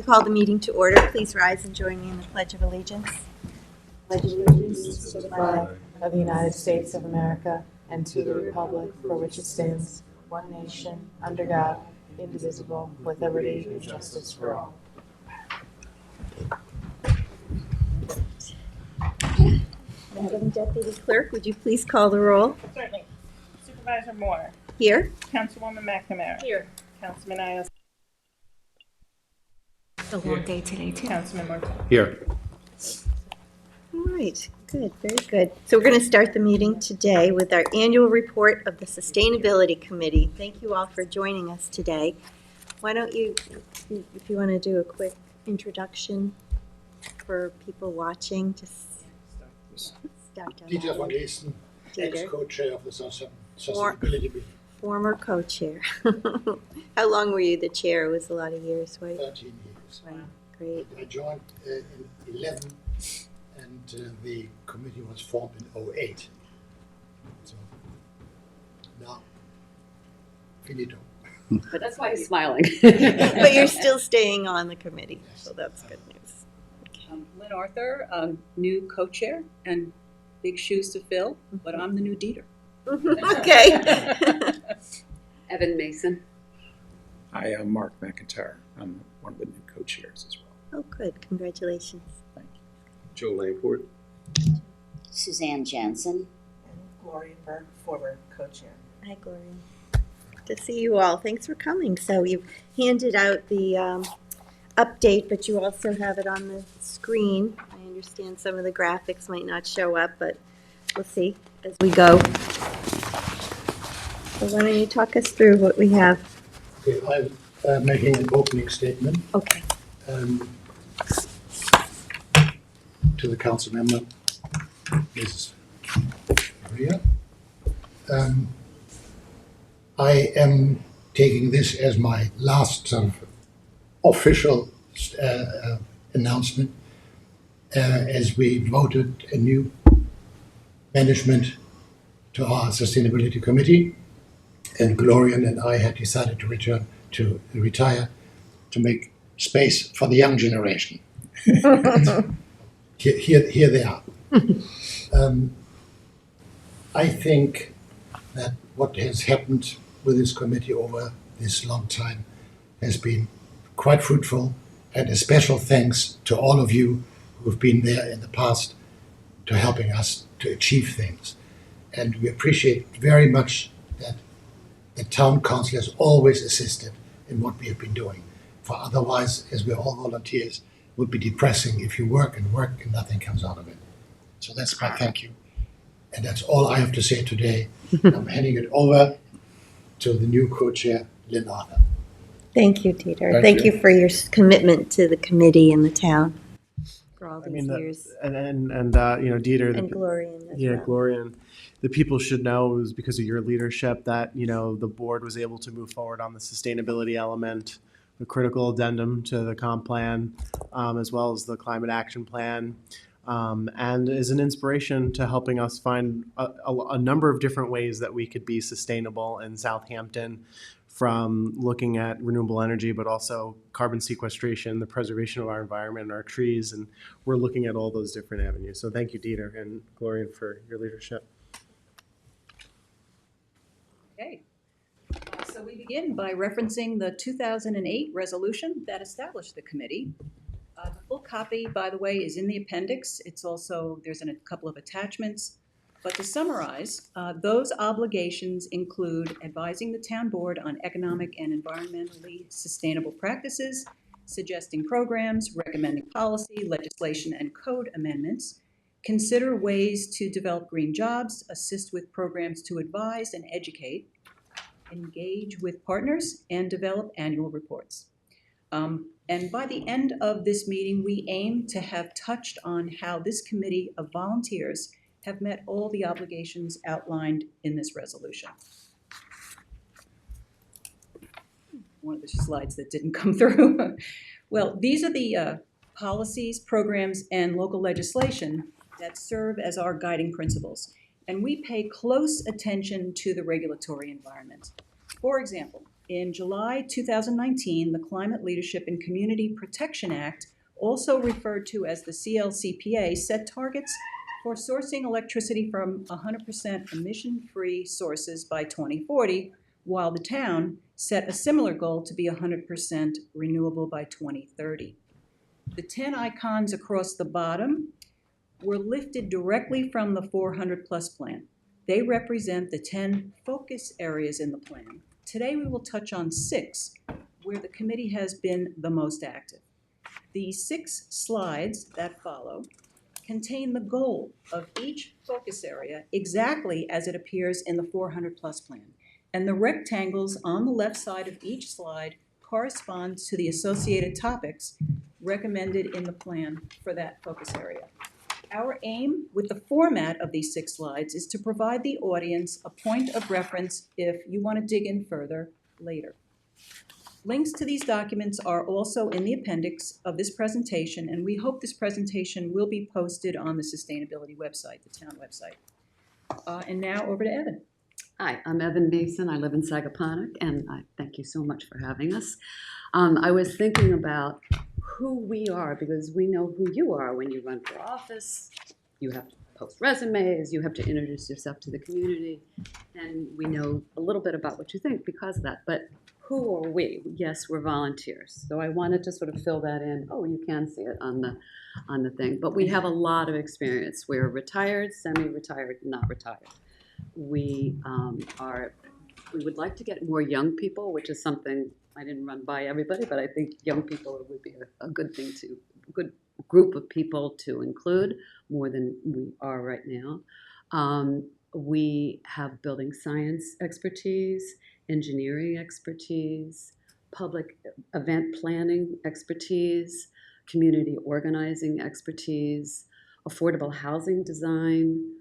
call the meeting to order. Please rise and join me in the Pledge of Allegiance. Pledge allegiance to the flag of the United States of America and to the republic for which it stands, one nation, under God, indivisible, with liberty and justice for all. Madam Deputy Clerk, would you please call the roll? Certainly. Supervisor Moore. Here. Councilwoman McNamara. Here. Councilman Iles. It's a long day today, too. Councilman Morton. Here. All right, good, very good. So we're going to start the meeting today with our annual report of the Sustainability Committee. Thank you all for joining us today. Why don't you, if you want to do a quick introduction for people watching, just start down. Dieter von Geesten, Dieter. ex-co-chair of the Sustainability Committee. Former co-chair. How long were you the chair? It was a lot of years, right? 13 years. Right, great. I joined in 11, and the committee was formed in 08. So now, finito. But that's why he's smiling. But you're still staying on the committee, so that's good news. Lynn Arthur, new co-chair, and big shoes to fill, but I'm the new Dieter. Okay. Evan Mason. Hi, I'm Mark McIntyre. I'm one of the new co-chairs as well. Oh, good. Congratulations. Thank you. Joe Langford. Suzanne Jansen. And Gloria Burke, former co-chair. Hi, Gloria. Good to see you all. Thanks for coming. So you've handed out the update, but you also have it on the screen. I understand some of the graphics might not show up, but we'll see as we go. So why don't you talk us through what we have? Okay, I'm making an opening statement Okay. to the council member, Mrs. Maria. I am taking this as my last sort of official announcement as we voted a new management to our Sustainability Committee, and Gloria and I had decided to retire to make space for the young generation. Here they are. I think that what has happened with this committee over this long time has been quite fruitful, and a special thanks to all of you who have been there in the past to helping us to achieve things. And we appreciate very much that the town council has always assisted in what we have been doing. For otherwise, as we're all volunteers, it would be depressing if you work and nothing comes out of it. So that's my thank you. And that's all I have to say today. I'm handing it over to the new co-chair, Lynn Arthur. Thank you, Dieter. Thank Thank you for your commitment to the committee and the town for all I these mean, years. and you know, Dieter, And Gloria. as yeah, well. Gloria, and the people should know it was because of your leadership that, you know, the board was able to move forward on the sustainability element, the critical addendum to the comp plan, as well as the climate action plan, and is an inspiration to helping us find a number of different ways that we could be sustainable in Southampton, from looking at renewable energy, but also carbon sequestration, the preservation of our environment and our trees, and we're looking at all those different avenues. So thank you, Dieter and Gloria, for your leadership. Okay. So we begin by referencing the 2008 resolution that established the committee. The full copy, by the way, is in the appendix. It's also, there's a couple of attachments. But to summarize, those obligations include advising the town board on economic and environmentally sustainable practices, suggesting programs, recommending policy, legislation, and code amendments, consider ways to develop green jobs, assist with programs to advise and educate, engage with partners, and develop annual reports. And by the end of this meeting, we aim to have touched on how this committee of volunteers have met all the obligations outlined in this resolution. One of the slides that didn't come through. Well, these are the policies, programs, and local legislation that serve as our guiding principles. And we pay close attention to the regulatory environment. For example, In July 2019, the Climate Leadership and Community Protection Act, also referred to as the CLCPA, set targets for sourcing electricity from 100% emission-free sources by 2040, while the town set a similar goal to be 100% renewable by 2030. The 10 icons across the bottom were lifted directly from the 400 Plus plan. They represent the 10 focus areas in the plan. Today we will touch on 6 where the committee has been the most active. The 6 slides that follow contain the goal of each focus area exactly as it appears in the 400 Plus plan. And the rectangles on the left side of each slide correspond to the associated topics recommended in the plan for that focus area. Our aim with the format of these 6 slides is to provide the audience a point of reference if you want to dig in further later. Links to these documents are also in the appendix of this presentation, and we hope this presentation will be posted on the sustainability website, the town website. And now over to Evan. Hi, I'm Evan Mason. I live in Sagaponack, and I thank you so much for having us. I was thinking about who we are, because we know who you are when you run for office. You have to post resumes, you have to introduce yourself to the community, and we know a little bit about what you think because of that. But who are we? Yes, we're volunteers. So I wanted to sort of fill that in. Oh, you can see it on the thing. But we have a lot of experience. We're retired, semi-retired, not retired. We would like to get more young people, which is something I didn't run by everybody, but I think young people would be a good thing to, a good group of people to include, more than we are right now. We have building science expertise, engineering expertise, public event planning expertise, community organizing expertise, affordable housing design,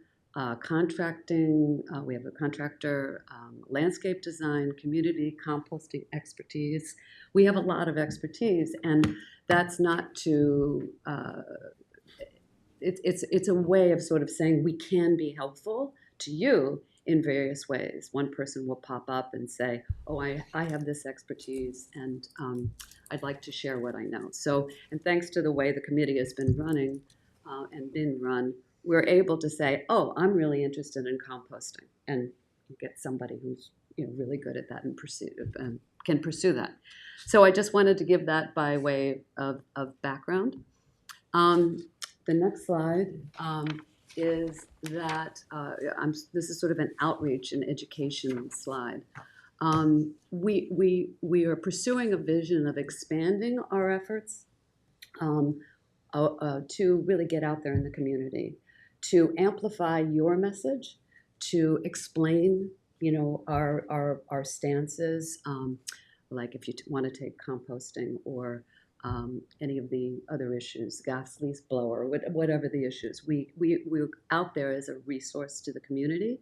contracting, we have a contractor, landscape design, community composting expertise. We have a lot of expertise, and that's not to, it's a way of sort of saying we can be helpful to you in various ways. One person will pop up and say, oh, I have this expertise, and I'd like to share what I know. So, and thanks to the way the committee has been running and been run, we're able to say, oh, I'm really interested in composting, and get somebody who's really good at that and can pursue that. So I just wanted to give that by way of background. The next slide is that this is sort of an outreach and education slide. We are pursuing a vision of expanding our efforts to really get out there in the community, to amplify your message, to explain, our stances, like if you want to take composting or any of the other issues, gas lease blower, whatever the issues. We're out there as a resource to the community,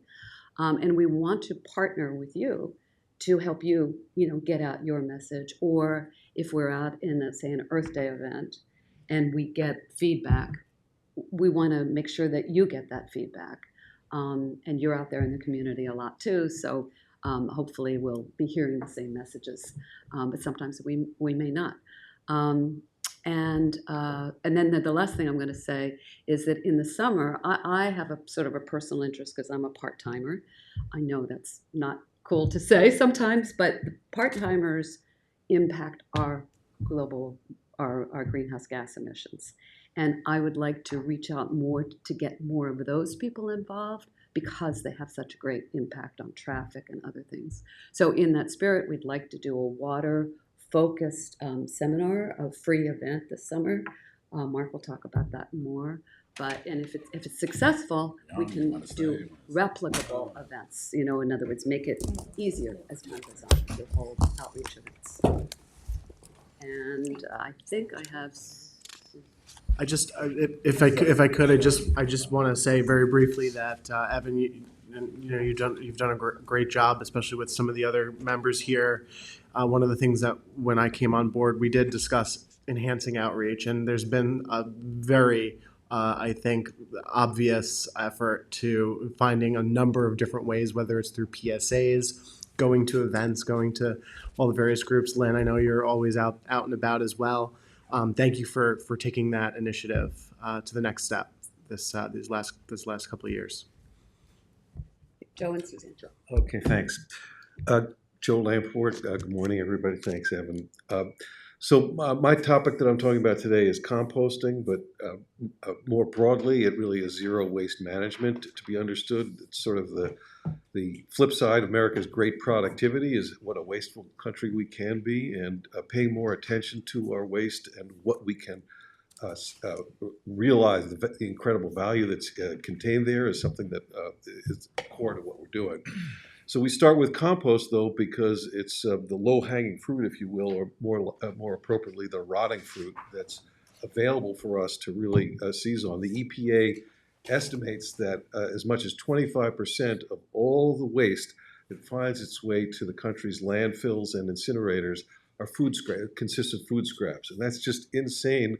and we want to partner with you to help you, get out your message. Or if we're out in, say, an Earth Day event and we get feedback, we want to make sure that you get that feedback. And you're out there in the community a lot too, so hopefully we'll be hearing the same messages, but sometimes we may not. And then the last thing I'm going to say is that in the summer, I have a sort of a personal interest because I'm a part-timer. I know that's not cool to say sometimes, but part-timers impact our greenhouse gas emissions. And I would like to reach out more to get more of those people involved because they have such a great impact on traffic and other things. So in that spirit, we'd like to do a water-focused seminar, a free event this summer. Mark will talk about that more. And if it's successful, we can do replicable events. In other words, make it easier as time goes on to hold outreach events. And I think I have. I just, if I could, I just want to say very briefly that Evan, you've done a great job, especially with some of the other members here. One of the things that when I came on board, we did discuss enhancing outreach, and there's been a very, I think, obvious effort to finding a number of different ways, whether it's through PSAs, going to events, going to all the various groups. Lynn, I know you're always out and about as well. Thank you for taking that initiative to the next step this last couple of years. Joe and Suzanne. Okay, thanks. Joe Lamport, good morning, everybody. Thanks, Evan. So my topic that I'm talking about today is composting, but more broadly, it really is zero waste management to be understood. It's sort of the flip side. America's great productivity is what a wasteful country we can be, and paying more attention to our waste and what we can realize the incredible value that's contained there is something that is core to what we're doing. So we start with compost, though, because it's the low-hanging fruit, if you will, or more appropriately, the rotting fruit that's available for us to really seize on. The EPA estimates that as much as 25% of all the waste that finds its way to the country's landfills and incinerators are consists of food scraps, and that's just insane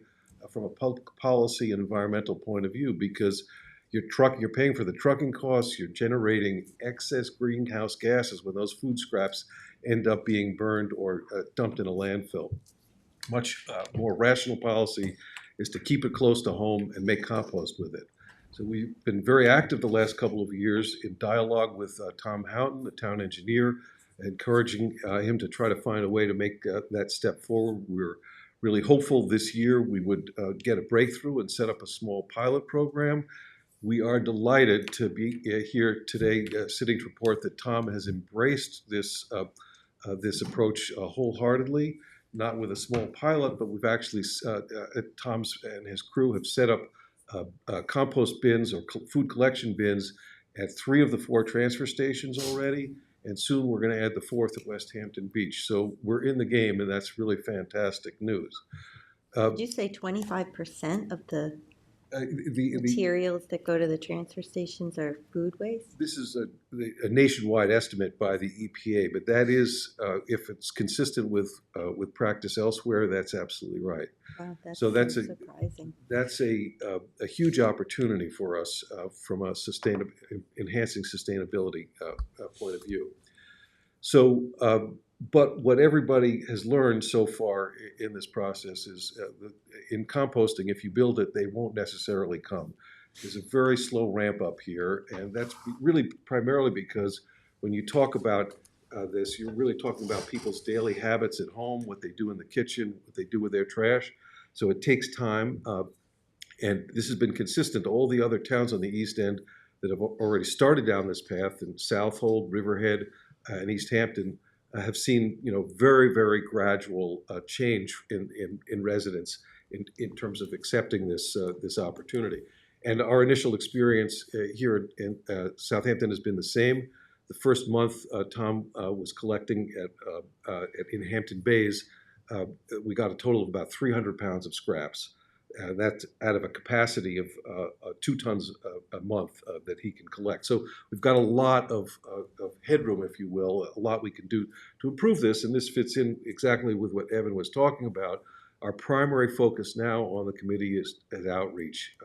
from a public policy and environmental point of view, because you're paying for the trucking costs, you're generating excess greenhouse gases when those food scraps end up being burned or dumped in a landfill. Much more rational policy is to keep it close to home and make compost with it. So we've been very active the last couple of years in dialogue with Tom Houghton, the town engineer, encouraging him to try to find a way to make that step forward. We're really hopeful this year we would get a breakthrough and set up a small pilot program. We are delighted to be here today, sitting to report that Tom has embraced this approach wholeheartedly, not with a small pilot, but we've actually, Tom's and his crew have set up compost bins or food collection bins at 3 of the 4 transfer stations already, and soon we're going to add the 4th at West Hampton Beach. So we're in the game, and that's really fantastic news. Did you say 25% of the materials that go to the transfer stations are food waste? This is a nationwide estimate by the EPA, but that is, if it's consistent with practice elsewhere, that's absolutely right. Wow, that's so that's surprising. That's a huge opportunity for us from a enhancing sustainability point of view. So, but what everybody has learned so far in this process is in composting, if you build it, they won't necessarily come. There's a very slow ramp up here, and that's really primarily because when you talk about this, you're really talking about people's daily habits at home, what they do in the kitchen, what they do with their trash. So it takes time, and this has been consistent. All the other towns on the East End that have already started down this path, in Southold, Riverhead, and East Hampton, have seen very, very gradual change in residents in terms of accepting this opportunity. And our initial experience here in Southampton has been the same. The first month Tom was collecting in Hampton Bays, we got a total of about 300 pounds of scraps. That's out of a capacity of 2 tons a month that he can collect. So we've got a lot of headroom, if you will, a lot we can do to improve this, and this fits in exactly with what Evan was talking about. Our primary focus now on the committee is outreach,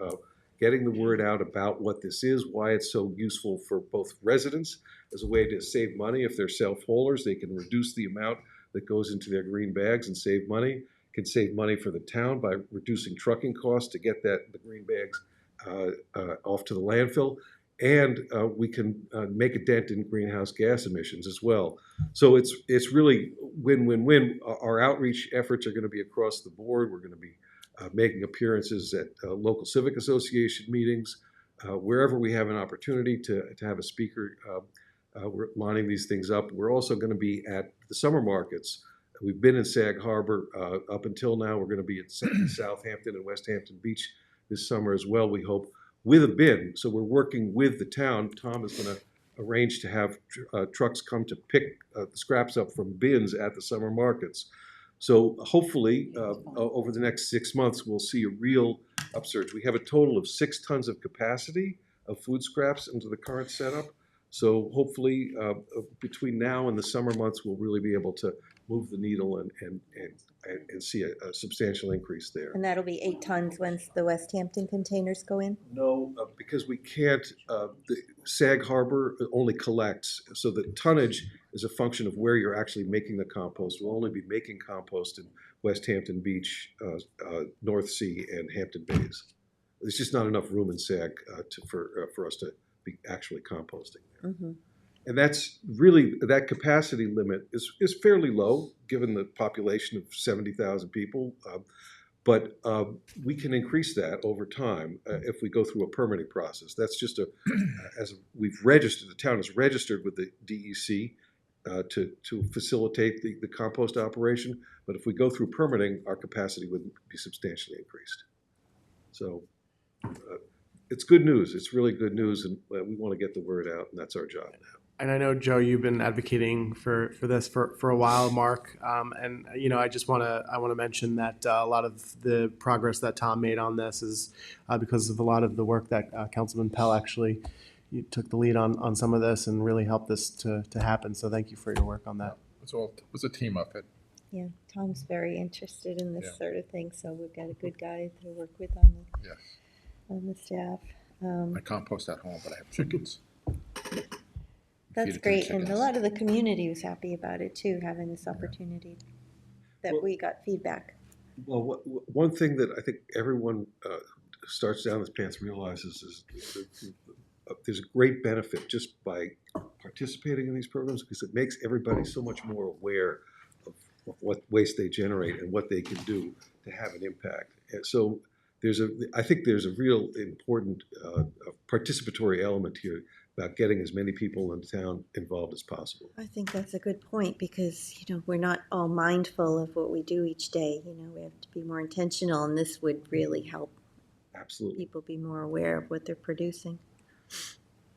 getting the word out about what this is, why it's so useful for both residents as a way to save money. If they're self-haulers, they can reduce the amount that goes into their green bags and save money. Can save money for the town by reducing trucking costs to get the green bags off to the landfill, and we can make a dent in greenhouse gas emissions as well. So it's really win-win-win. Our outreach efforts are going to be across the board. We're going to be making appearances at local civic association meetings, wherever we have an opportunity to have a speaker. We're lining these things up. We're also going to be at the summer markets. We've been in Sag Harbor up until now. We're going to be at Southampton and West Hampton Beach this summer as well, we hope, with a bin. So we're working with the town. Tom is going to arrange to have trucks come to pick the scraps up from bins at the summer markets. So hopefully over the next 6 months, we'll see a real upsurge. We have a total of 6 tons of capacity of food scraps into the current setup. So hopefully between now and the summer months, we'll really be able to move the needle and see a substantial increase there. And that'll be 8 tons once the West Hampton containers go in? No, because we can't, the Sag Harbor only collects, so the tonnage is a function of where you're actually making the compost. We'll only be making compost in West Hampton Beach, North Sea, and Hampton Bays. There's just not enough room in SAG for us to be actually composting there. Mm-hmm. And that's really, that capacity limit is fairly low, given the population of 70,000 people. But we can increase that over time if we go through a permitting process. That's just as we've registered, the town is registered with the DEC to facilitate the compost operation. But if we go through permitting, our capacity would be substantially increased. So it's good news. It's really good news, and we want to get the word out, and that's our job now. And I know, Joe, you've been advocating for this for a while, Mark. And I just want to mention that a lot of the progress that Tom made on this is because of a lot of the work that Councilman Pell actually took the lead on some of this and really helped this to happen. So thank you for your work on that. It was a team effort. Yeah, Tom's very interested in this Yeah. sort of thing, so we've got a good guy to work with Yes. on the staff. I compost at home, but I have chickens. That's Feed it to the great, and a chickens. lot of the community was happy about it too, having this opportunity that Well- we got feedback. Well, one thing that I think everyone who starts down this path realizes is there's a great benefit just by participating in these programs, because it makes everybody so much more aware of what waste they generate and what they can do to have an impact. And so I think there's a real important participatory element here about getting as many people in town involved as possible. I think that's a good point, because, we're not all mindful of what we do each day. We have to be more intentional, and this would really help Absolutely. people be more aware of what they're producing.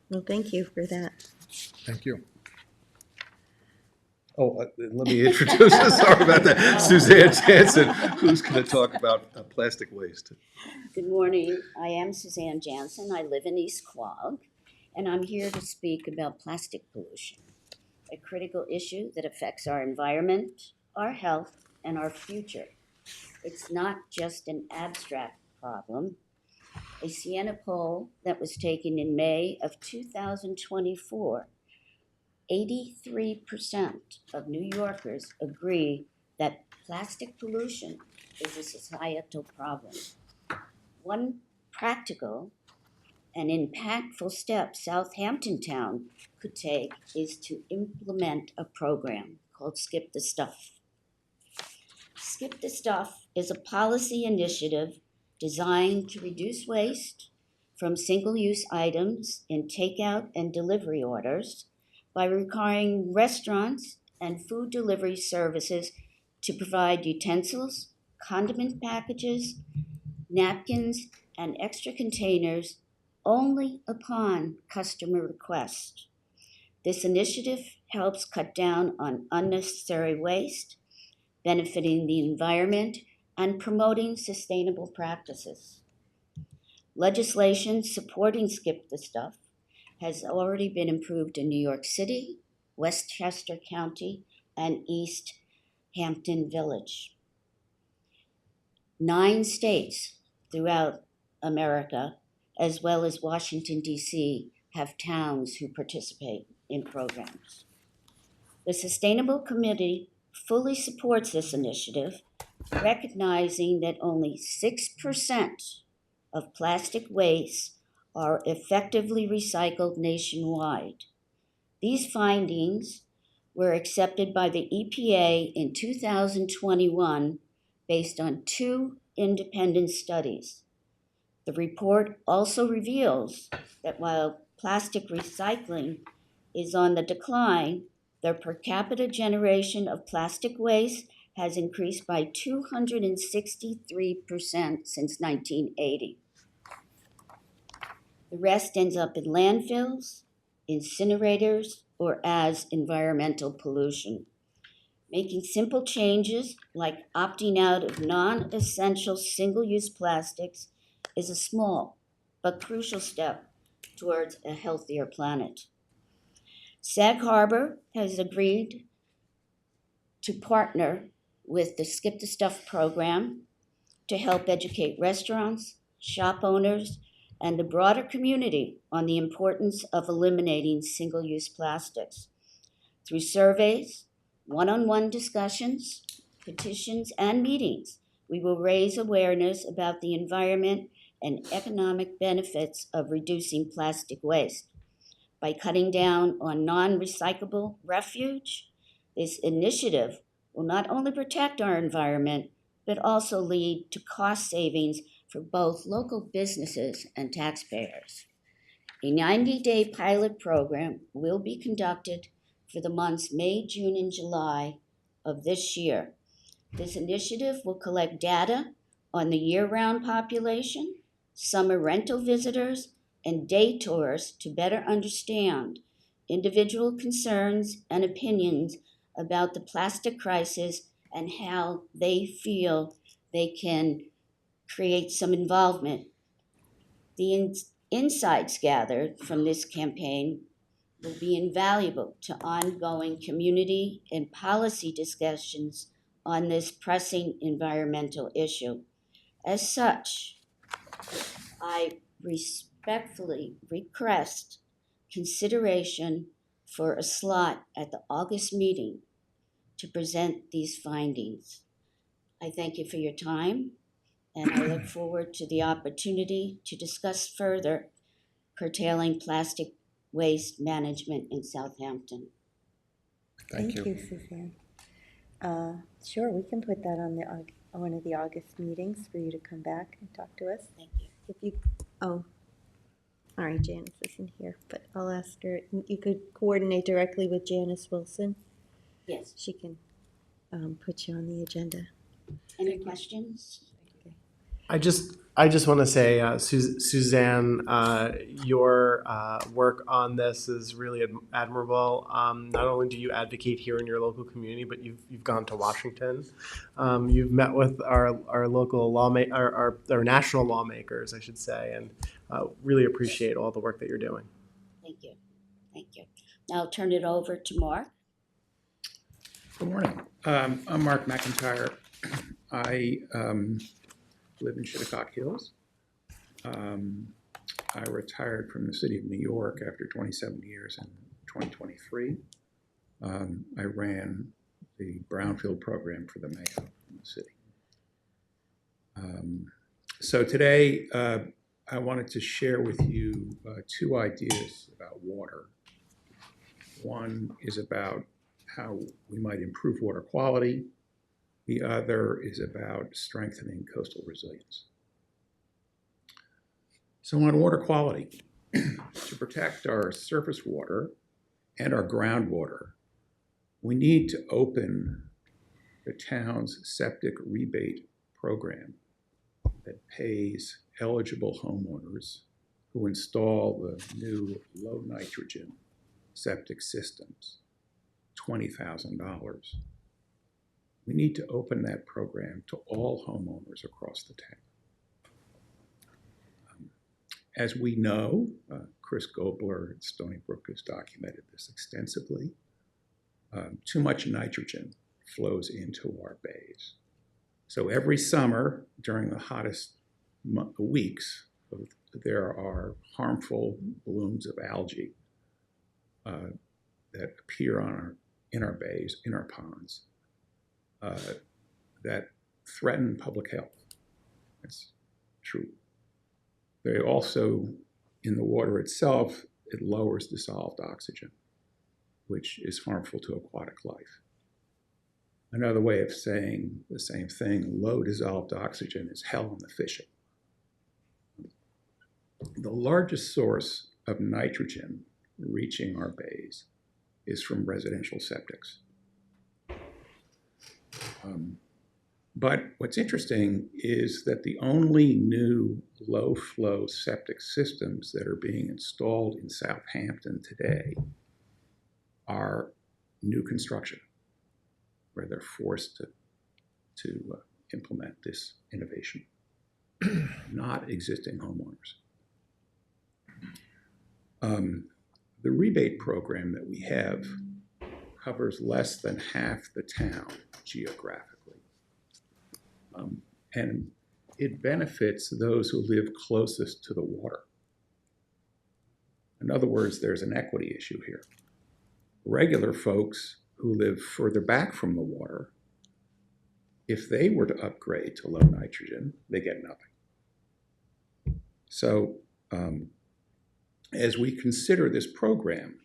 Well, thank you for that. Thank you. Oh, let me introduce, sorry about that, Suzanne Jansen, who's going to talk about plastic waste. Good morning. I am Suzanne Jansen. I live in East Quogue, and I'm here to speak about plastic pollution, a critical issue that affects our environment, our health, and our future. It's not just an abstract problem. A Siena poll that was taken in May of 2024, 83% of New Yorkers agree that plastic pollution is a societal problem. One practical and impactful step Southampton Town could take is to implement a program called Skip the Stuff. Skip the Stuff is a policy initiative designed to reduce waste from single-use items in takeout and delivery orders by requiring restaurants and food delivery services to provide utensils, condiment packages, napkins, and extra containers only upon customer request. This initiative helps cut down on unnecessary waste, benefiting the environment and promoting sustainable practices. Legislation supporting Skip the Stuff has already been approved in New York City, Westchester County, and East Hampton Village. 9 states throughout America, as well as Washington, D.C., have towns who participate in programs. The Sustainable Committee fully supports this initiative, recognizing that only 6% of plastic waste are effectively recycled nationwide. These findings were accepted by the EPA in 2021 based on 2 independent studies. The report also reveals that while plastic recycling is on the decline, the per capita generation of plastic waste has increased by 263% since 1980. The rest ends up in landfills, incinerators, or as environmental pollution. Making simple changes like opting out of non-essential single-use plastics is a small but crucial step towards a healthier planet. Sag Harbor has agreed to partner with the Skip the Stuff program to help educate restaurants, shop owners, and the broader community on the importance of eliminating single-use plastics. Through surveys, one-on-one discussions, petitions, and meetings, we will raise awareness about the environment and economic benefits of reducing plastic waste. By cutting down on non-recyclable refuse, this initiative will not only protect our environment, but also lead to cost savings for both local businesses and taxpayers. A 90-day pilot program will be conducted for the months May, June, and July of this year. This initiative will collect data on the year-round population, summer rental visitors, and day tours to better understand individual concerns and opinions about the plastic crisis and how they feel they can create some involvement. The insights gathered from this campaign will be invaluable to ongoing community and policy discussions on this pressing environmental issue. As such, I respectfully request consideration for a slot at the August meeting to present these findings. I thank you for your time, and I look forward to the opportunity to discuss further curtailing plastic waste management in Southampton. Thank you. Suzanne. Sure, we can put that on one of the August meetings for you to come back and talk to us. Thank you. If you, all right, Janice isn't here, but I'll ask her. You could coordinate directly with Janice Wilson. Yes. She can put you on the agenda. Any questions? I just want to say, Suzanne, your work on this is really admirable. Not only do you advocate here in your local community, but you've gone to Washington. You've met with our local our national lawmakers, I should say, and really appreciate all the work that you're doing. Thank you. Thank you. Now I'll turn it over to Mark. Good morning. I'm Mark McIntyre. I live in Shinnecock Hills. I retired from the city of New York after 27 years in 2023. I ran the Brownfield program for the mayor in the city. So today, I wanted to share with you two ideas about water. One is about how we might improve water quality. The other is about strengthening coastal resilience. So on water quality, to protect our surface water and our groundwater, we need to open the town's septic rebate program that pays eligible homeowners who install the new low nitrogen septic systems $20,000. We need to open that program to all homeowners across the town. As we know, Chris Gobler at Stony Brook has documented this extensively. Too much nitrogen flows into our bays. So every summer, during the hottest weeks, there are harmful blooms of algae that appear in our bays, in our ponds, that threaten public health. That's true. They also, in the water itself, it lowers dissolved oxygen, which is harmful to aquatic life. Another way of saying the same thing, low dissolved oxygen is hell in the fishing. The largest source of nitrogen reaching our bays is from residential septics. But what's interesting is that the only new low-flow septic systems that are being installed in Southampton today are new construction, where they're forced to implement this innovation, not existing homeowners. The rebate program that we have covers less than half the town geographically. And it benefits those who live closest to the water. In other words, there's an equity issue here. regular folks who live further back from the water, if they were to upgrade to low nitrogen, they get nothing. So as we consider this program,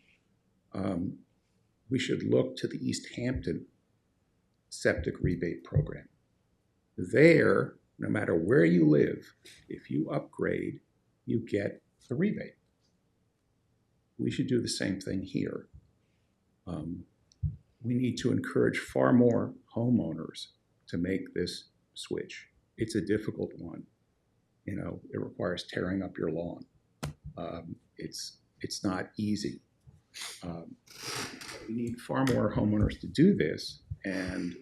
we should look to the East Hampton septic rebate program. There, no matter where you live, if you upgrade, you get the rebate. We should do the same thing here. We need to encourage far more homeowners to make this switch. It's a difficult one. You know, it requires tearing up your lawn. It's not easy. We need far more homeowners to do this, and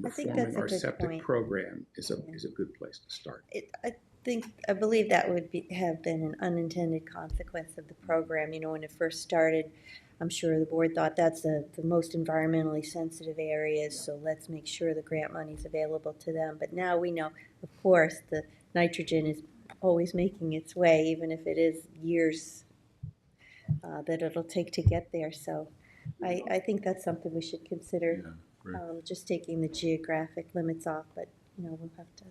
I think reforming that's a our good septic point. program is a good place to start. I believe that would have been an unintended consequence of the program. You know, when it first started, I'm sure the board thought that's the most environmentally sensitive areas, so let's make sure the grant money's available to them. But now we know, of course, the nitrogen is always making its way, even if it is years that it'll take to get there. So I think that's something we should consider, just taking the geographic limits off, but, you know, we'll have to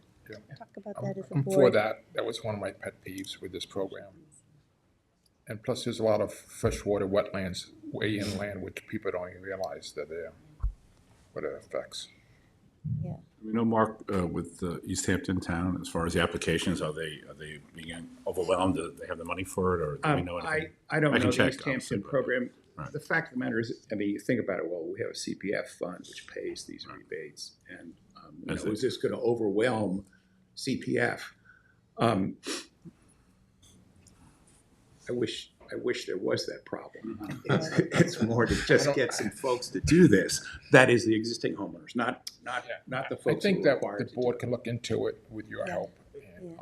talk about that as a I'm board. for that. That was one of my pet peeves with this program. And plus, there's a lot of freshwater wetlands way inland, which people don't even realize that they're, what it affects. Yeah. We know, Mark, with East Hampton Town, as far as the applications, are they being overwhelmed? Do they have the money for it, or do we know anything? I don't I know can the check, East obviously, Hampton but- program. Right. The fact of the matter is, I mean, you think about it, well, we have a CPF fund which pays these rebates, and you know, is this going to overwhelm CPF? I wish there was that problem. It's more to just get some folks to do this. That is the existing homeowners, not the folks. I think who are that required the to board do can look into it with your help. And,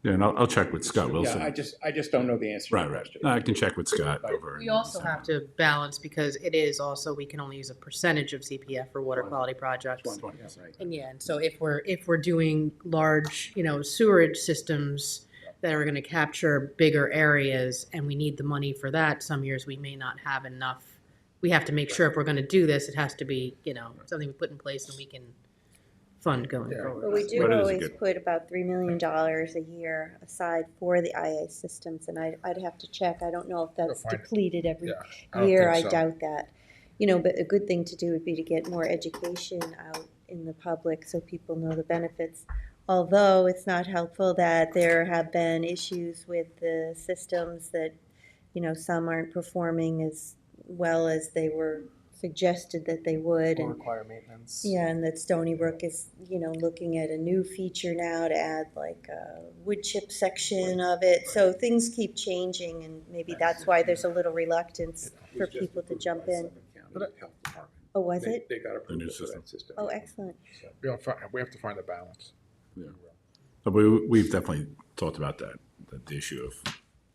Yeah, and I'll check with Scott it. Wilson. Yeah, I just don't know the answer to Right, the right. question. No, I can check with Scott over. We also have to balance, because it is also, we can only use a percentage of CPF for water quality projects. Right. And and so if we're doing large, sewerage systems that are gonna capture bigger areas, and we need the money for that, some years we may not have enough. We have to make sure if we're gonna do this, it has to be, something we put in place and we can fund going forward. But we do But it is a always good- put about $3 million a year aside for the IA systems, and I'd have to check. I don't know if that's We'll find- depleted every Yeah, I don't year. I think so. doubt that. But a good thing to do would be to get more education out in the public so people know the benefits. Although it's not helpful that there have been issues with the systems that, some aren't performing as well as they were suggested that they would. Will And require maintenance. yeah, and that Stony Brook is, looking at a new feature now to add like a wood chip section of it. So things keep changing, and maybe that's why there's a little reluctance for people to jump in. Oh, was it? They got The approved new for that system. Oh, excellent. We have to find a balance. Yeah. But we've definitely talked about that the issue of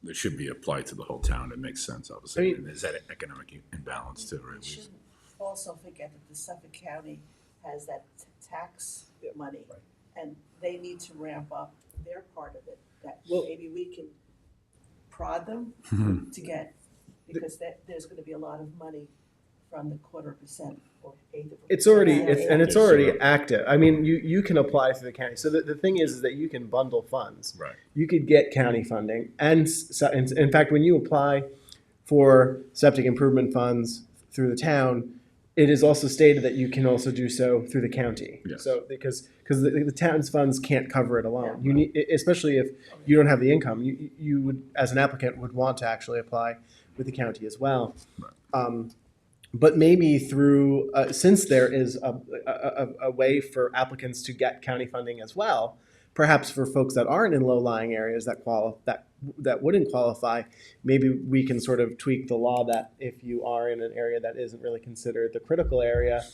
it should be applied to the whole town. It makes sense, obviously. I mean- And there's that economic imbalance too, right? We shouldn't also forget that the Suffolk County has that tax money, and they need to ramp up their part of it, that maybe we can prod them to get, because there's gonna be a lot of money from the 1/4% or 1/8%. It's already, Yeah, it's already active. I mean, you can apply through the county. So the thing is that you can bundle funds. Right. You could get county funding. And in fact, when you apply for septic improvement funds through the town, it is also stated that you can also do so through the county. Yes. So because the town's funds can't cover it alone. You need, especially if you don't have the income, you would, as an applicant, would want to actually apply with the county as well. Right. But maybe through, since there is a way for applicants to get county funding as well, perhaps for folks that aren't in low-lying areas that wouldn't qualify, maybe we can sort of tweak the law that if you are in an area that isn't really considered the critical area,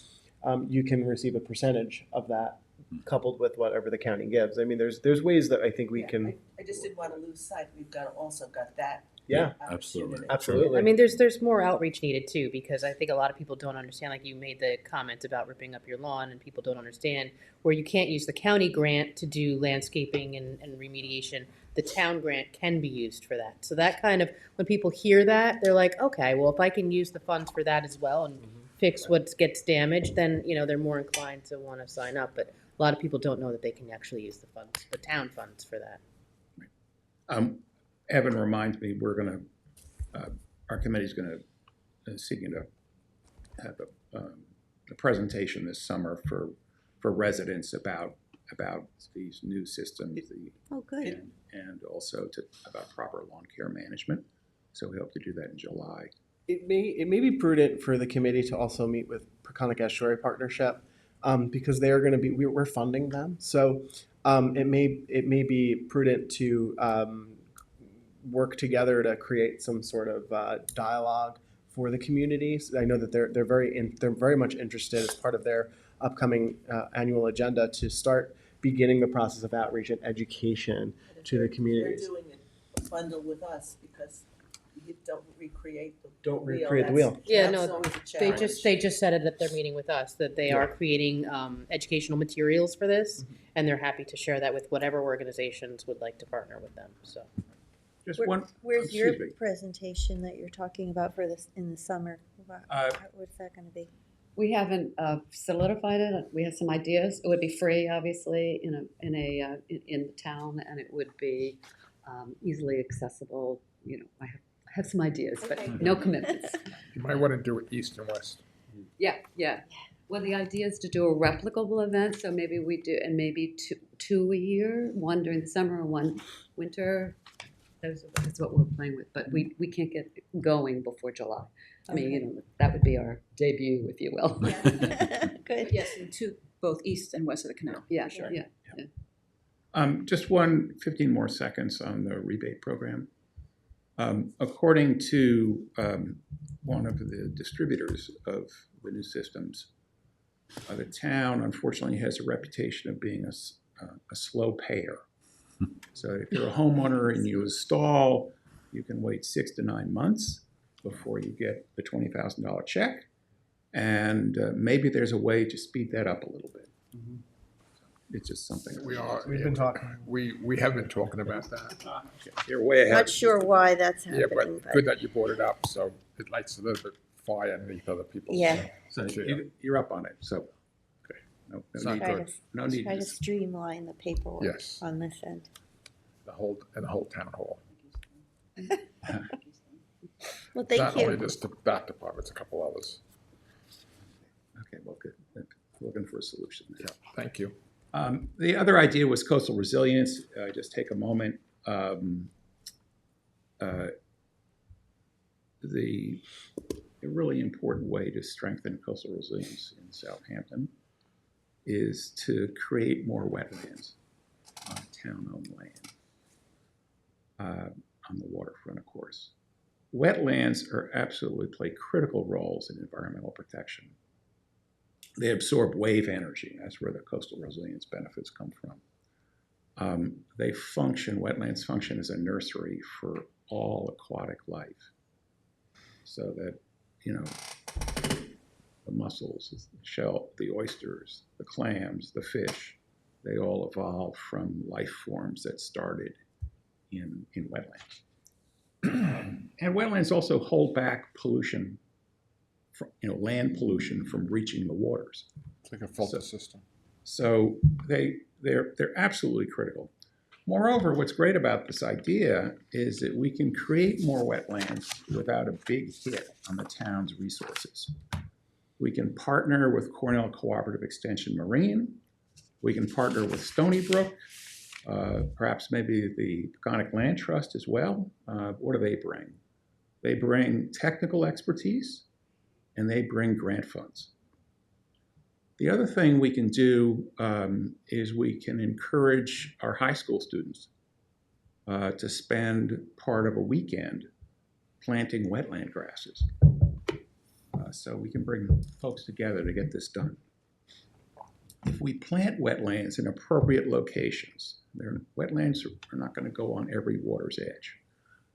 you can receive a percentage of that coupled with whatever the county gives. I mean, there's ways that I think we Yeah, can. I just didn't want to lose sight. We've also got that. Yeah, opportunity. absolutely. I mean, there's more outreach needed too, because I think a lot of people don't understand, like you made the comment about ripping up your lawn, and people don't understand where you can't use the county grant to do landscaping and remediation. The town grant can be used for that. So that kind of, when people hear that, they're like, okay, well, if I can use the funds for that as well and fix what gets damaged, then, they're more inclined to want to sign up. But a lot of people don't know that they can actually use the funds, the town funds for that. Evan reminds me, our committee's seeking to have a presentation this summer for residents about these new systems. Oh, good. And also about proper lawn care management. So we hope to do that in July. It may be prudent for the committee to also meet with Peconic Estuary Partnership, because they are going to be, we're funding them. So it may be prudent to work together to create some sort of dialogue for the communities. I know that they're very much interested as part of their upcoming annual agenda to start beginning the process of outreach and education to the communities. They're doing a bundle with us because you don't recreate the wheel. Yeah, That's no, always a they challenge. just said it at their meeting with us, that they are creating educational materials for this, and they're happy to share that with whatever organizations would like to partner with them, so. Just one. Where's your excuse me. presentation that you're talking about for this in the summer? What's that going to be? We haven't solidified it. We have some ideas. It would be free, obviously, in the town, and it would be easily accessible. I have some ideas, but no commitments. You might want to do it east and west. Yeah. Well, the idea is to do a replicable event, so maybe we do, and maybe two a year, one during the summer, one winter. That's what we're playing with, but we can't get going before July. I mean, that would be our debut, if you will. Good. Yes, and both east and west of the canal. Yeah, sure. yeah. Just 15 more seconds on the rebate program. According to one of the distributors of the new systems, the town unfortunately has a reputation of being a slow payer. So if you're a homeowner and you install, you can wait 6 to 9 months before you get the $20,000 check. And maybe there's a way to speed that up a little bit. It's just something that We've been talking. We have been talking about that. You're way ahead. Not sure why that's Yeah, happening. but good that you brought it up, so it lights a little bit fire underneath other people. Yeah. So you're up on it. So, okay. No Sounds need, good. no need Try to to streamline the paperwork Yes. on this end. The whole town hall. Well, thank Not you. only just that department, it's a couple others. Okay, well, good. Looking for a solution there. Yeah, thank you. The other idea was coastal resilience. Just take a moment. The a really important way to strengthen coastal resilience in Southampton is to create more wetlands on town-owned land, on the waterfront, of course. Wetlands absolutely play critical roles in environmental protection. They absorb wave energy. That's where the coastal resilience benefits come from. Wetlands function as a nursery for all aquatic life. So that, the mussels, the shell, the oysters, the clams, the fish, they all evolved from life forms that started in wetlands. And wetlands also hold back pollution, land pollution from reaching the waters. It's like a filter system. So they're absolutely critical. Moreover, what's great about this idea is that we can create more wetlands without a big hit on the town's resources. We can partner with Cornell Cooperative Extension Marine. We can partner with Stony Brook, perhaps maybe the Peconic Land Trust as well. What do they bring? They bring technical expertise, and they bring grant funds. The other thing we can do is we can encourage our high school students to spend part of a weekend planting wetland grasses. So we can bring folks together to get this done. if we plant wetlands in appropriate locations, wetlands are not going to go on every water's edge.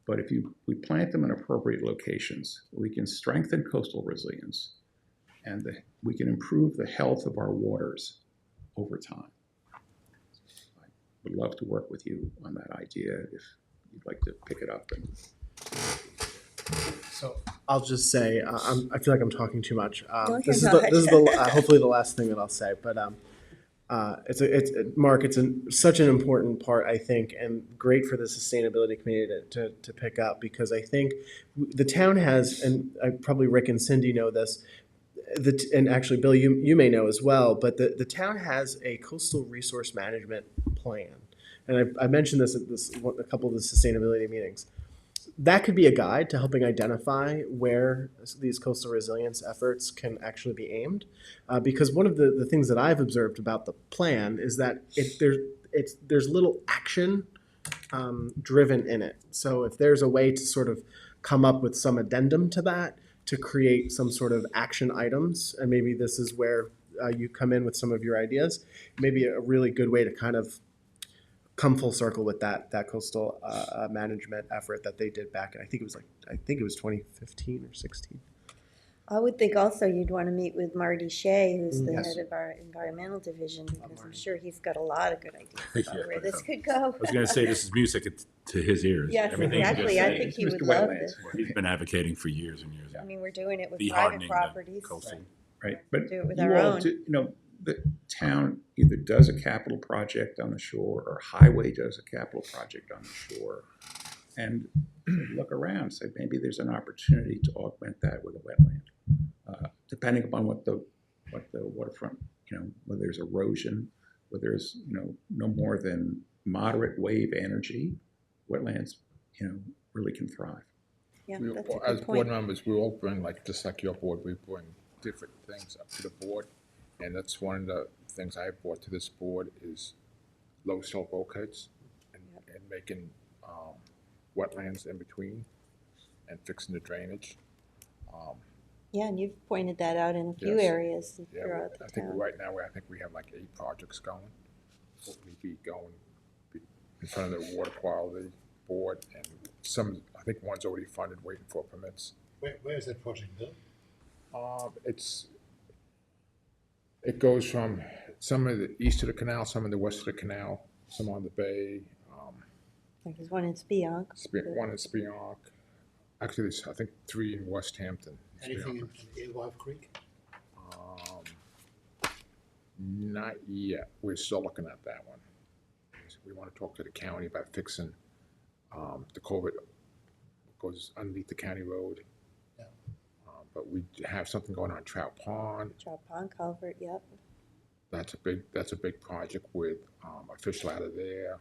But if we plant them in appropriate locations, we can strengthen coastal resilience and we can improve the health of our waters over time. I would love to work with you on that idea if you'd like to pick it up. So I'll just say, I feel like I'm talking too much. No, This is you're hopefully the last thing that I'll say. But Mark, it's such an important part, I think, and great for the sustainability committee to pick up, because I think the town has, and probably Rick and Cindy know this, and actually Bill, you may know as well, but the town has a coastal resource management plan, and I mentioned this at a couple of the sustainability meetings. That could be a guide to helping identify where these coastal resilience efforts can actually be aimed. Because one of the things that I've observed about the plan is that there's little action driven in it. So if there's a way to sort of come up with some addendum to that, to create some sort of action items, and maybe this is where you come in with some of your ideas, maybe a really good way to kind of come full circle with that coastal management effort that they did back in, I think it was 2015 or 16. I would think also you'd want to meet with Marty Shea, who's the Yes. head of our environmental division, because I'm sure he's got a lot of good ideas about Yeah. where this could go. I was going to say, this is music to his ears. Yes, Everything you just exactly. I said. think he Mr. would love Wetlands. this. He's been advocating for years and years. I mean, we're doing it with Be private hardening the properties. coastal. Right, but Do it with you our all own. the town either does a capital project on the shore or highway does a capital project on the shore. And look around, say maybe there's an opportunity to augment that with a wetland. Depending upon what the waterfront, whether there's erosion, whether there's, no more than moderate wave energy, wetlands, really can thrive. Yeah, We, that's a as good board point. members, we all bring, just like your board, we bring different things up to the board. And that's one of the things I brought to this board is low silt bulkheads and making wetlands in between and fixing the drainage. Yeah, and you've pointed that out in a few Yes. areas Yeah, throughout the I think town. right now, I think we have like 8 projects going. Hopefully be going in front of the water quality board, and I think one's already funded, waiting for permits. Where is that project, Bill? It goes from some of the east of the canal, some of the west of the canal, some on the bay. There's one in Spionk. One in Spionk. Actually, there's, I think, 3 in West Hampton. Anything in Alewife Creek? Not yet. We're still looking at that one. We want to talk to the county about fixing the culvert that goes underneath the county road. Yeah. But we have something going on Trout Pond. Trout Pond Culvert, yep. That's a big project with a fish ladder there.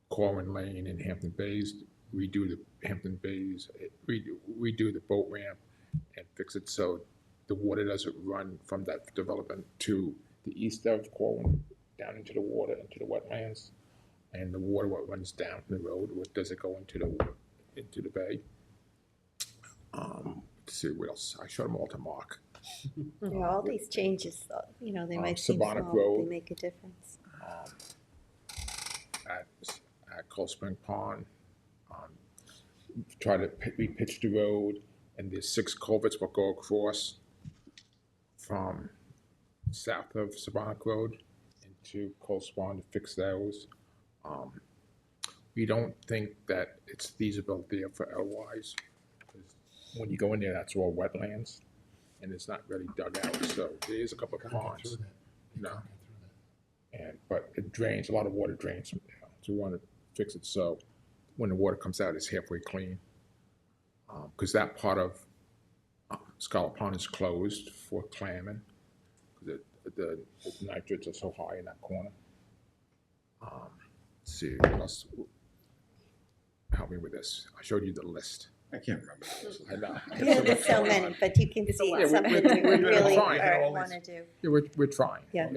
Corwin Lane in Hampton Bays, redo the Hampton Bays, redo the boat ramp and fix it so the water doesn't run from that development to the east of Corwin down into the water, into the wetlands. And the water, what runs down the road, what does it go into the bay? Let's see what else. I showed them all to Mark. Yeah, all these changes, they might seem Sabonic small, but they Road. make a difference. At Cold Spring Pond, we pitched the road, and there's 6 culverts will go across from south of Sabonic Road into Cold Spring to fix those. We don't think that it's feasible there for LYs. When you go in there, that's all wetlands, and it's not really dug out. So there is a couple of ponds, but it drains. A lot of water drains from there. So we want to fix it so when the water comes out, it's halfway clean. Because that part of Scholar Pond is closed for clamming. The nitrates are so high in that corner. Let's see, what else? Help me with this. I showed you the list. I can't remember. I know. Yeah, there's so many, but you can see Yeah, something we're we really trying. want to do. Yeah, we're trying. Yeah.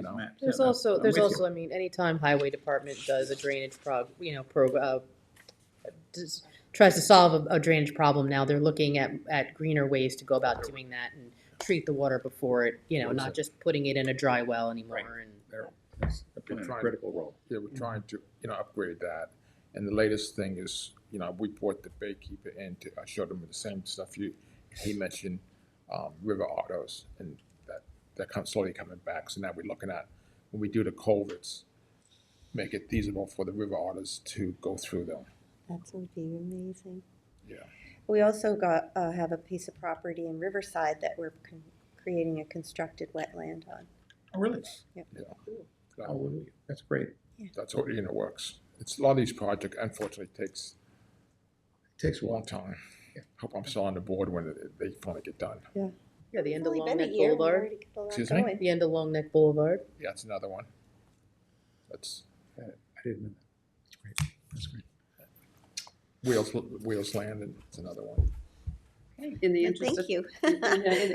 There's also, I mean, anytime highway department does a drainage tries to solve a drainage problem now, they're looking at greener ways to go about doing that. And treat the water before it, you know, not just putting it in a dry well anymore. Right. And That's been a critical role. Yeah, we're trying to, upgrade that. And the latest thing is, we brought the Baykeeper in to, I showed him the same stuff he mentioned, river otters, and they're slowly coming back. So now we're looking at, when we do the culverts, make it feasible for the river otters to go through them. That would be amazing. Yeah. We also have a piece of property in Riverside that we're creating a constructed wetland on. Oh, really? Yep. Yeah. Hallelujah. That's great. That's already in the works. It's a lot of these projects, unfortunately, takes a long time. Yeah. Hope I'm still on the board when they finally get done. yeah, the end of It's only Long been a Neck year, we're Boulevard. already got a lot Excuse me? going. The end of Long Neck Boulevard. Yeah, that's another one. That's I didn't know that. That's great. Wheels Land, it's another one. In the Yeah, interest of. Thank you.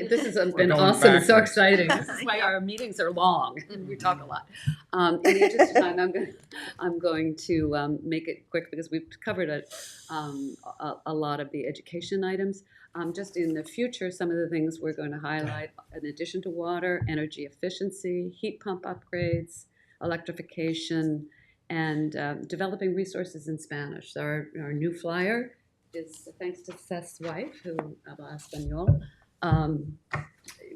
This has been going awesome, and so backwards. exciting. This is why our meetings are long, and we talk a lot. In the interest of time, I'm going to make it quick because we've covered a lot of the education items. Just in the future, some of the things we're going to highlight, in addition to water, energy efficiency, heat pump upgrades, electrification, and developing resources in Spanish. Our new flyer is thanks to Seth's wife, who habla Espanol.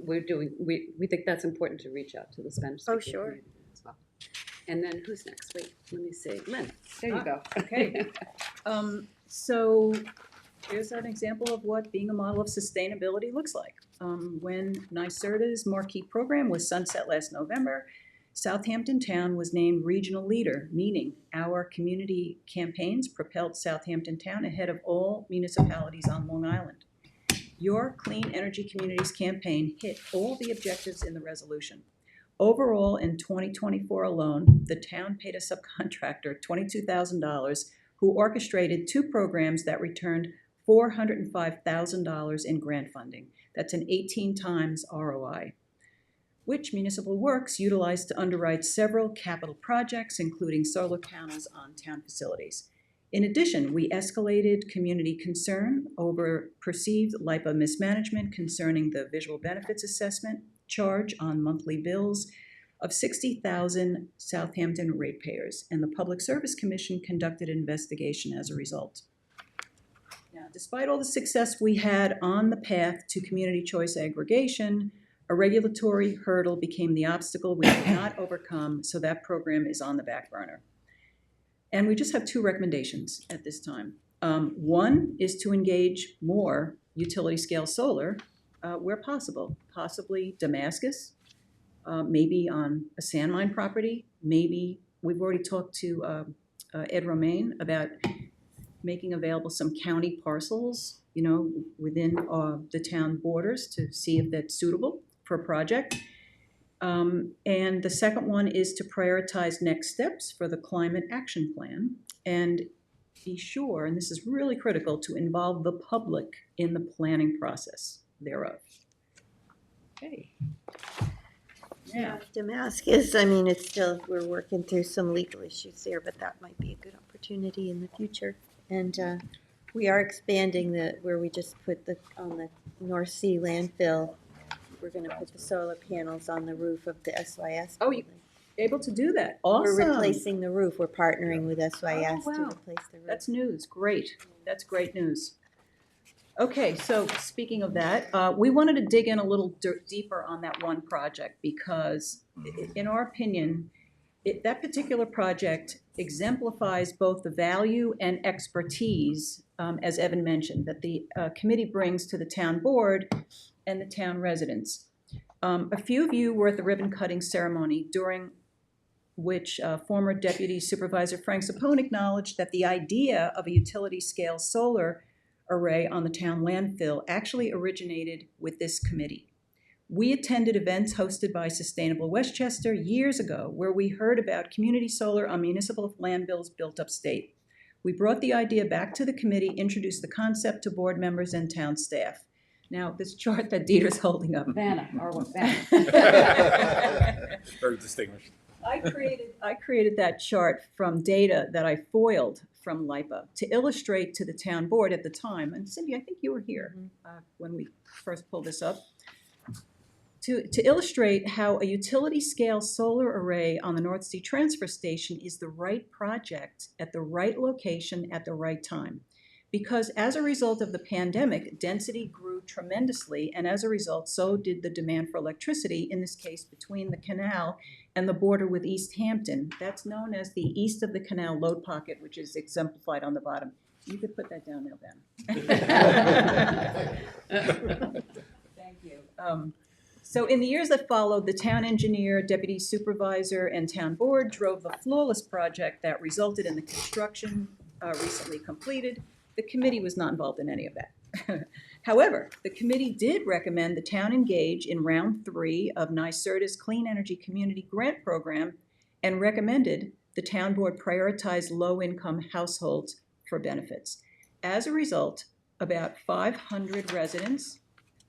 We think that's important to reach out to the Spanish speaking sure. community as well. And then who's next? Wait, let me see. Lynn, there you go. Okay. So here's an example of what being a model of sustainability looks like. When NYSERDA's marquee program was sunset last November, Southampton Town was named regional leader, meaning our community campaigns propelled Southampton Town ahead of all municipalities on Long Island. Your Clean Energy Communities campaign hit all the objectives in the resolution. Overall, in 2024 alone, the town paid a subcontractor $22,000 who orchestrated 2 programs that returned $405,000 in grant funding. That's an 18 times ROI, which Municipal Works utilized to underwrite several capital projects, including solar panels on town facilities. In addition, we escalated community concern over perceived LIPA mismanagement concerning the visual benefits assessment charge on monthly bills of 60,000 Southampton ratepayers, and the Public Service Commission conducted an investigation as a result. Now, despite all the success we had on the path to community choice aggregation, a regulatory hurdle became the obstacle we could not overcome, so that program is on the back burner. And we just have 2 recommendations at this time. One is to engage more utility-scale solar where possible, possibly Damascus, maybe on a sand mine property, maybe we've already talked to Ed Romaine about making available some county parcels, within the town borders to see if that's suitable for a project. And the second one is to prioritize next steps for the climate action plan and be sure, and this is really critical, to involve the public in the planning process thereof. Okay. Yeah, Damascus, it's still, we're working through some legal issues there, but that might be a good opportunity in the future. And we are expanding where we just put on the North Sea landfill, we're gonna put the solar panels on the roof of the SYS Oh, building. Able to do that. Awesome. We're replacing the roof, we're partnering with SYS Oh, to wow. replace the roof. That's news. Great. That's great news. Okay, so speaking of that, we wanted to dig in a little deeper on that one project because, in our opinion, that particular project exemplifies both the value and expertise, as Evan mentioned, that the committee brings to the town board and the town residents. A few of you were at the ribbon cutting ceremony, during which former Deputy Supervisor Frank Sapone acknowledged that the idea of a utility-scale solar array on the town landfill actually originated with this committee. We attended events hosted by Sustainable Westchester years ago where we heard about community solar on municipal landfills built upstate. We brought the idea back to the committee, introduced the concept to board members and town staff. Now, this chart that Dieter's holding up. Vanna, Very distinguished. I created that chart from data that I foiled from LIPA to illustrate to the town board at the time. And Cindy, I think you were here when we first pulled this up. to illustrate how a utility-scale solar array on the North Sea Transfer Station is the right project at the right location at the right time. Because as a result of the pandemic, density grew tremendously, and as a result, so did the demand for electricity, in this case between the canal and the border with East Hampton. That's known as the east of the canal load pocket, which is exemplified on the bottom. You could put that down now, Ben. Thank you. So in the years that followed, the town engineer, deputy supervisor, and town board drove the flawless project that resulted in the construction recently completed. The committee was not involved in any of that. However, the committee did recommend the town engage in round 3 of NYSERDA's Clean Energy Community Grant Program and recommended the town board prioritize low-income households for benefits. As a result, about 500 residents,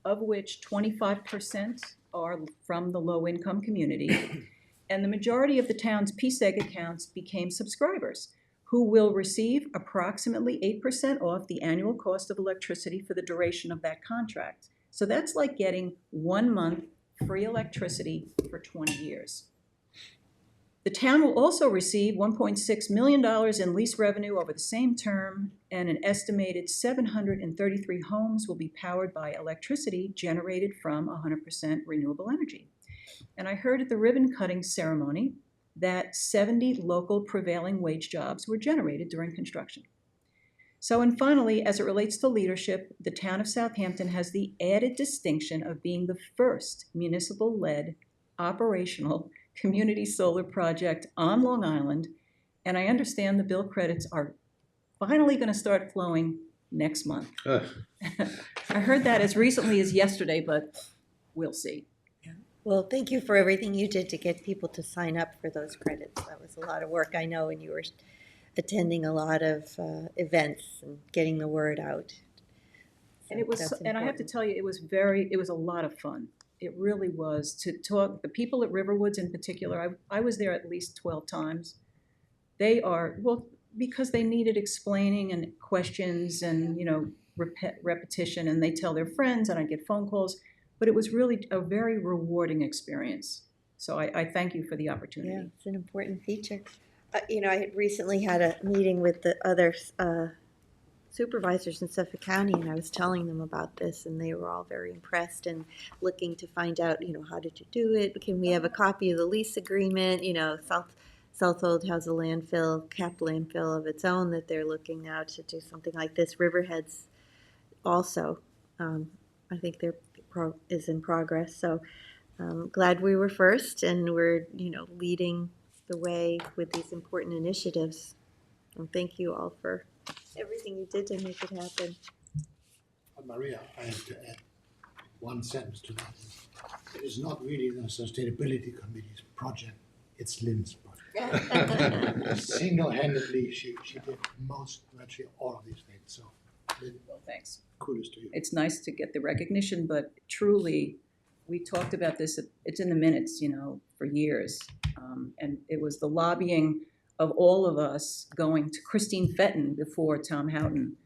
of which 25% are from the low-income community, and the majority of the town's PSEG accounts became subscribers, who will receive approximately 8% off the annual cost of electricity for the duration of that contract. So that's like getting 1 month free electricity for 20 years. The town will also receive $1.6 million in lease revenue over the same term, and an estimated 733 homes will be powered by electricity generated from 100% renewable energy. And I heard at the ribbon cutting ceremony that 70 local prevailing wage jobs were generated during construction. So, and finally, as it relates to leadership, the town of Southampton has the added distinction of being the first municipal-led operational community solar project on Long Island, and I understand the bill credits are finally going to start flowing next month. I heard that as recently as yesterday, but we'll see. Well, thank you for everything you did to get people to sign up for those credits. That was a lot of work, I know, and you were attending a lot of events and getting the word out. And it was, and I have to tell you, it was a lot of fun. It really was. To talk, the people at Riverwoods in particular, I was there at least 12 times. They are, well, because they needed explaining and questions and, you know, repetition, and they tell their friends, and I get phone calls. But it was really a very rewarding experience. So I thank you for the opportunity. Yeah, it's an important feature. You know, I had recently had a meeting with the other supervisors in Suffolk County, and I was telling them about this, and they were all very impressed and looking to find out, you know, how did you do it? Can we have a copy of the lease agreement? You know, Southold has a capped landfill of its own that they're looking now to do something like this. Riverhead's also, I think is in progress. So glad we were first, and we're, you know, leading the way with these important initiatives. And thank you all for everything you did to make it happen. Maria, I have to add one sentence to that. It is not really the Sustainability Committee's project, it's Lynn's project. Single-handedly, she did virtually all of these things. So, Lynn, well, thanks. Kudos to you. It's nice to get the recognition, but truly, we talked about this, it's in the minutes, you know, for years. And it was the lobbying of all of us going to Christine Fenton before Tom Houghton.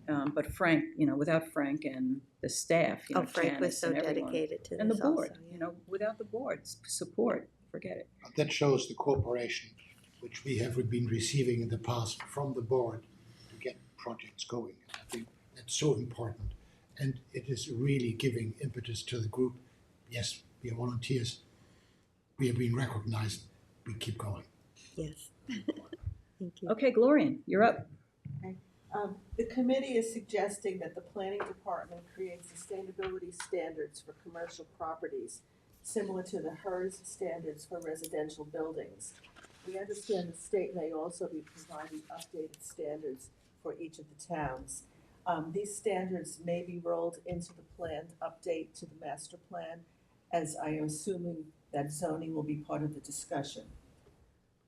But Frank, you know, without Frank and the staff, you know, Frank was Janice so and everyone, dedicated to this, and the board, also, yeah. you know, without the board's support, forget it. That shows the cooperation which we have been receiving in the past from the board to get projects going. I think that's so important, and it is really giving impetus to the group. Yes, we are volunteers. We have been recognized. We keep going. Yes. Thank you. Okay, Glorian, you're up. The committee is suggesting that the planning department create sustainability standards for commercial properties, similar to the HERS standards for residential buildings. We understand the state may also be providing updated standards for each of the towns. These standards may be rolled into the planned update to the master plan, as I am assuming that zoning will be part of the discussion.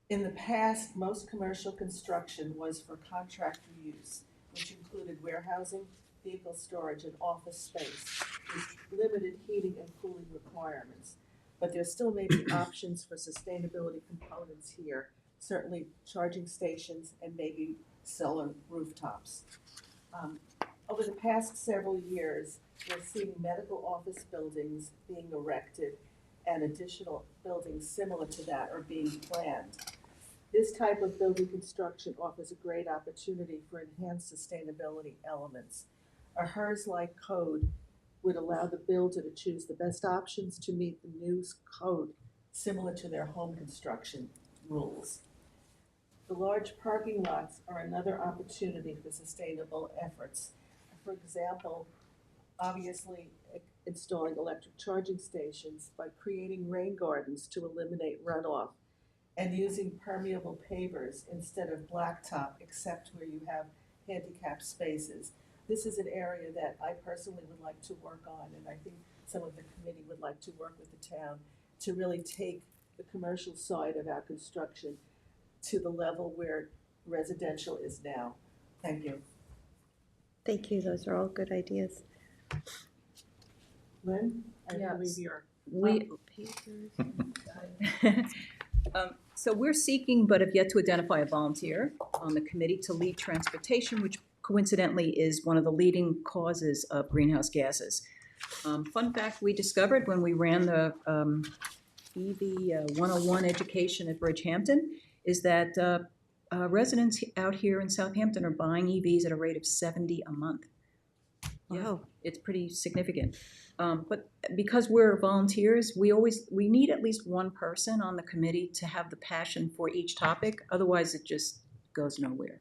In the past, most commercial construction was for contractor use, which included warehousing, vehicle storage, and office space, with limited heating and cooling requirements. But there still may be options for sustainability components here, certainly charging stations and maybe solar rooftops. Over the past several years, we're seeing medical office buildings being erected and additional buildings similar to that are being planned. This type of building construction offers a great opportunity for enhanced sustainability elements. A HERS-like code would allow the builder to choose the best options to meet the new code similar to their home construction rules. The large parking lots are another opportunity for sustainable efforts. For example, obviously installing electric charging stations by creating rain gardens to eliminate runoff and using permeable pavers instead of blacktop except where you have handicapped spaces. This is an area that I personally would like to work on, and I think some of the committee would like to work with the town to really take the commercial side of our construction to the level where residential is now. Thank you. Thank you, those are all good ideas. Lynn, I Yes. believe you're. We, so we're seeking but have yet to identify a volunteer on the committee to lead transportation, which coincidentally is one of the leading causes of greenhouse gases. Fun fact we discovered when we ran the EV 101 education at Bridgehampton is that residents out here in Southampton are buying EVs at a rate of 70 a month. Wow. It's pretty significant. But because we're volunteers, we need at least one person on the committee to have the passion for each topic. Otherwise, it just goes nowhere.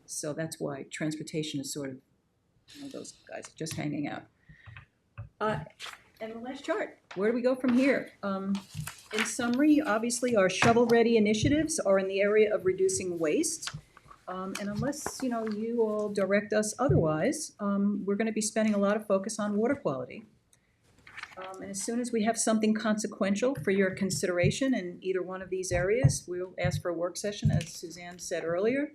So that's why transportation is sort of one of those guys just hanging out. And the last chart, where do we go from here? In summary, obviously, our shovel-ready initiatives are in the area of reducing waste. And unless, you all direct us otherwise, we're going to be spending a lot of focus on water quality. And as soon as we have something consequential for your consideration in either one of these areas, we'll ask for a work session, as Suzanne said earlier.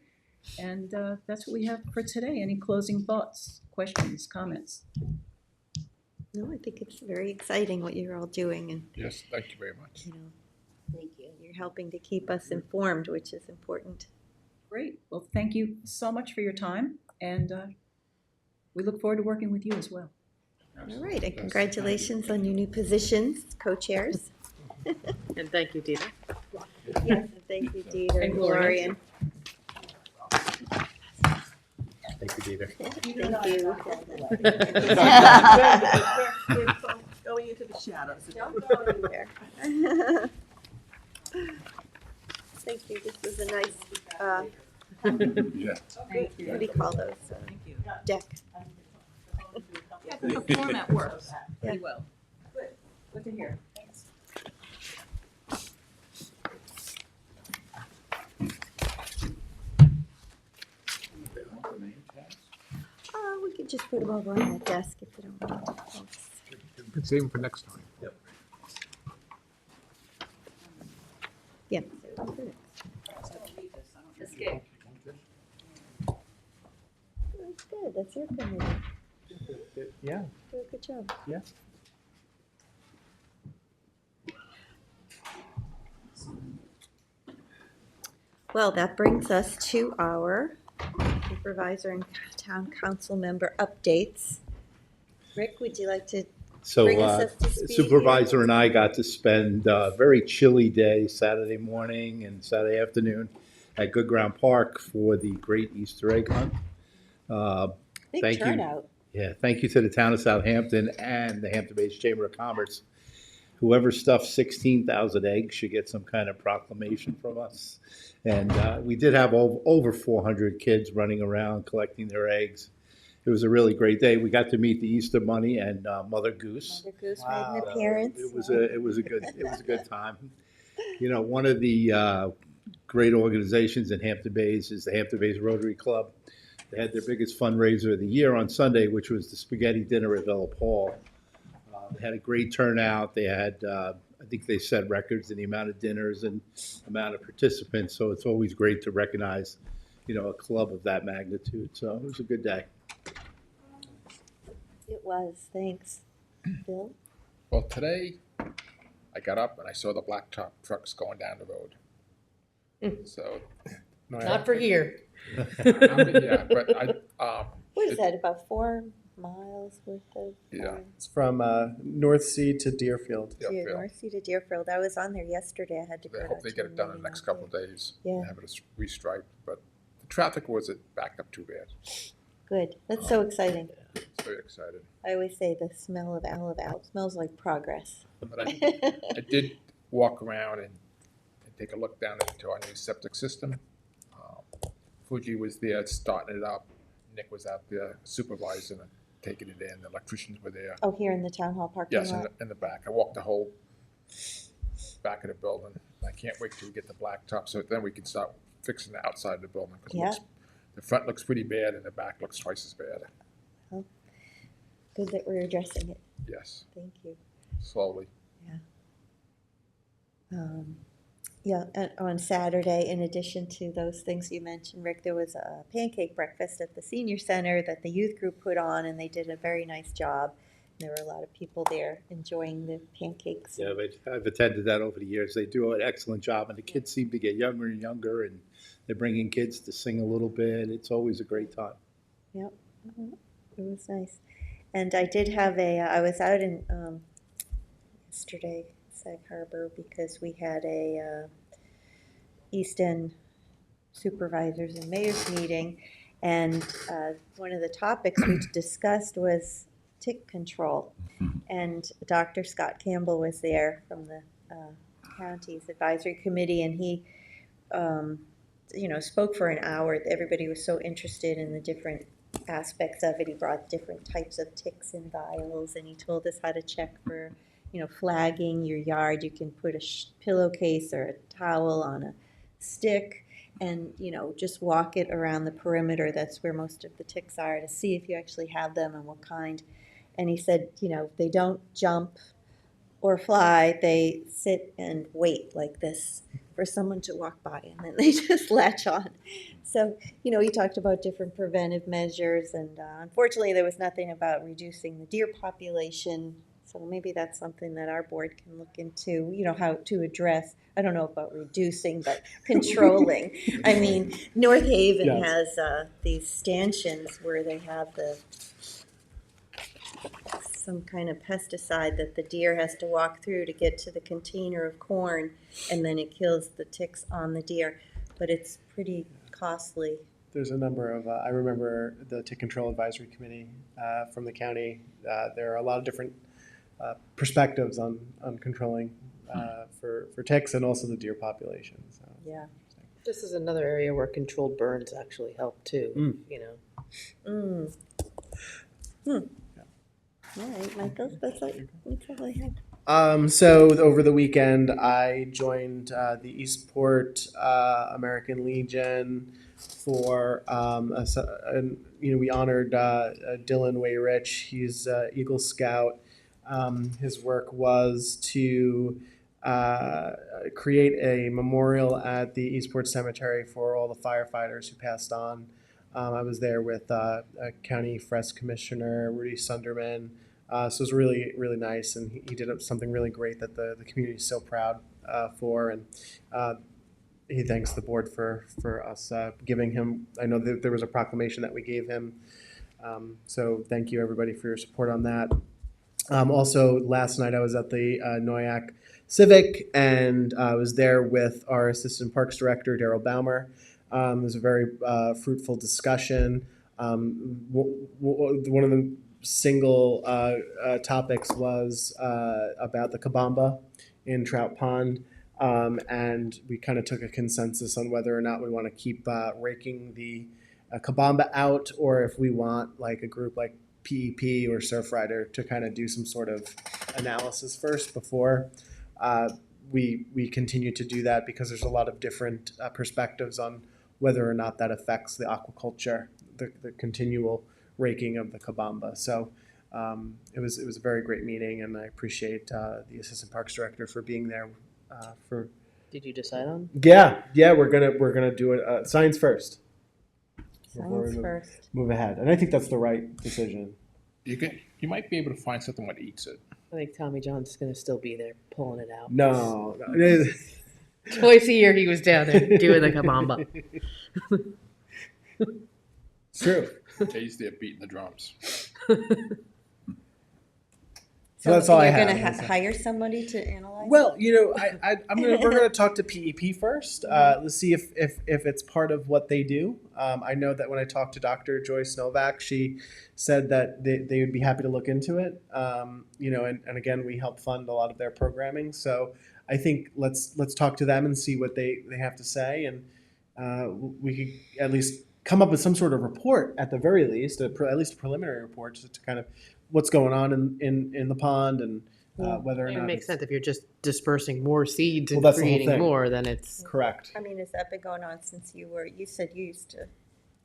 And that's what we have for today. Any closing thoughts, questions, comments? No, I think it's very exciting what you're all doing, and Yes, thank you very much. Thank you. you're helping to keep us informed, which is important. Great. Well, thank you so much for your time, and we look forward to working with you as well. All right, and congratulations on your new positions, co-chairs. And thank you, Dita. Yes, and thank you, Dieter and Gloria. Thank you, Dieter. Thank you. We're going into the shadows. Don't go anywhere. Thank you, this was a nice, Yeah. Thank you. what do you call those? Thank you. Deck. Yeah, the format works pretty well. Good. Good to hear. Thanks. We could just put them over on that desk if you don't want. Thanks. You can save them for next time. Yeah. Escape. That's good, that's your committee. Yeah. Do a good job. Yeah. Well, that brings us to our supervisor and town council member updates. Rick, would you like to So bring us up to speed Supervisor and I got to spend a very chilly day, Saturday morning and Saturday afternoon at Good Ground Park for the Great Easter Egg Hunt. Big Thank you. turnout. Yeah, thank you to the town of Southampton and the Hampton Bays Chamber of Commerce. Whoever stuffed 16,000 eggs should get some kind of proclamation from us. And we did have over 400 kids running around collecting their eggs. It was a really great day. We got to meet the Easter Bunny and Mother Goose. Mother Goose made an appearance. It was a good time. You know, one of the great organizations in Hampton Bays is the Hampton Bays Rotary Club. They had their biggest fundraiser of the year on Sunday, which was the spaghetti dinner at Villa Hall. They had a great turnout. They had, I think they set records in the amount of dinners and amount of participants. So it's always great to recognize, a club of that magnitude. So it was a good day. It was, thanks. Bill? Well, today, I got up and I saw the blacktop trucks going down the road. So. no, I Not don't for think- here. Yeah, but What is that, about 4 miles worth of? Yeah. It's from North Sea to Deerfield. Deerfield. North Sea to Deerfield. I was on there yesterday. I had to go. They hope they get it done in the next couple of days. Yeah. Have it restriped, but the traffic wasn't backed up too bad. Good. That's so exciting. It's very excited. I always say the smell of Al smells like progress. But I did walk around and take a look down into our new septic system. Fuji was there starting it up. Nick was out there supervising and taking it in. The electricians were there. Oh, here in the town hall parking Yes, lot? in the back. I walked the whole back of the building. I can't wait till we get the blacktop, so then we can start fixing the outside of the building. 'Cause Yeah. the front looks pretty bad and the back looks twice as bad. Well, good that we're addressing it. Yes, Thank you. slowly. Yeah, and on Saturday, in addition to those things you mentioned, Rick, there was a pancake breakfast at the senior center that the youth group put on, and they did a very nice job. There were a lot of people there enjoying the pancakes. Yeah, but I've attended that over the years. They do an excellent job, and the kids seem to get younger and younger, and they're bringing kids to sing a little bit. It's always a great time. Yep, it was nice. And I did have I was out in yesterday, Sag Harbor, because we had a East End supervisors and mayors meeting, and one of the topics we discussed was tick control. And Dr. Scott Campbell was there from the county's advisory committee, and he spoke for an hour. Everybody was so interested in the different aspects of it. He brought different types of ticks and vials, and he told us how to check for flagging your yard. You can put a pillowcase or a towel on a stick and just walk it around the perimeter. That's where most of the ticks are, to see if you actually have them and what kind. And he said they don't jump or fly, they sit and wait like this for someone to walk by, and then they just latch on. So he talked about different preventive measures, and unfortunately there was nothing about reducing the deer population. So maybe that's something that our board can look into, how to address. I don't know about reducing, but controlling. I mean, North Haven has these stanchions where they have some kind of pesticide that the deer has to walk through to get to the container of corn, and then it kills the ticks on the deer. But it's pretty costly. There's a number of, I remember the Tick Control Advisory Committee from the county. There are a lot of different perspectives on controlling for ticks and also the deer population. So. Yeah. This is another area where controlled burns actually help too, All right, Michael, that's all I have. So over the weekend, I joined the Eastport American Legion for we honored Dylan Wayrich. He's Eagle Scout. His work was to create a memorial at the Eastport Cemetery for all the firefighters who passed on. I was there with County Forest Commissioner Rudy Sunderman. So it was really, really nice, and he did something really great that the community is so proud for, and he thanks the board for us giving him. I know that there was a proclamation that we gave him, so thank you everybody for your support on that. Also, last night I was at the Noyak Civic, and I was there with our Assistant Parks Director, Daryl Baumer. It was a very fruitful discussion. One of the single topics was about the Kabamba in Trout Pond, and we kind of took a consensus on whether or not we want to keep raking the Kabamba out, or if we want like a group like PEP or Surfrider to kind of do some sort of analysis first before we continue to do that, because there's a lot of different perspectives on whether or not that affects the aquaculture, the continual raking of the Kabamba. So it was a very great meeting, and I appreciate the Assistant Parks Director for being there. Did you decide on? Yeah, we're gonna do it. Science first. Science first. Move ahead, and I think that's the right decision. You might be able to find something that eats it. I think Tommy John's going to still be there pulling it out. No. Twice a year he was down there doing the Kabamba. It's true. Jay's there beating the drums. So that's all I you're have. gonna hire somebody to analyze? Well, we're gonna talk to PEP first. Let's see if it's part of what they do. I know that when I talked to Dr. Joyce Novak, she said that they would be happy to look into it. And again, we help fund a lot of their programming. So I think let's talk to them and see what they have to say, and we could at least come up with some sort of report at the very least, at least a preliminary report, just to kind of what's going on in the pond and whether or It not makes sense if you're just dispersing more seeds and that's the whole creating thing. more, then it's. Correct. I mean, has that been going on since you said you used to?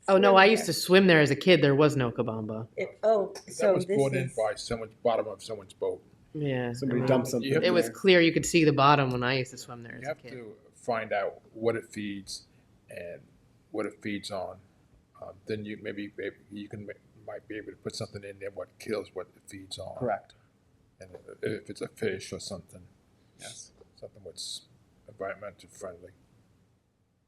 Oh, no, swim I used there? to swim there as a kid. There was no Kabamba. So That was this brought in is, by someone's bottom of someone's boat. Yeah. Somebody I mean, dumped something. It was clear you could see the bottom when I used to swim there as You a have kid. to find out what it feeds and what it feeds on. Then you maybe you might be able to put something in there what kills what it feeds on. Correct. And if it's a fish or something, Yes. something that's environmentally friendly.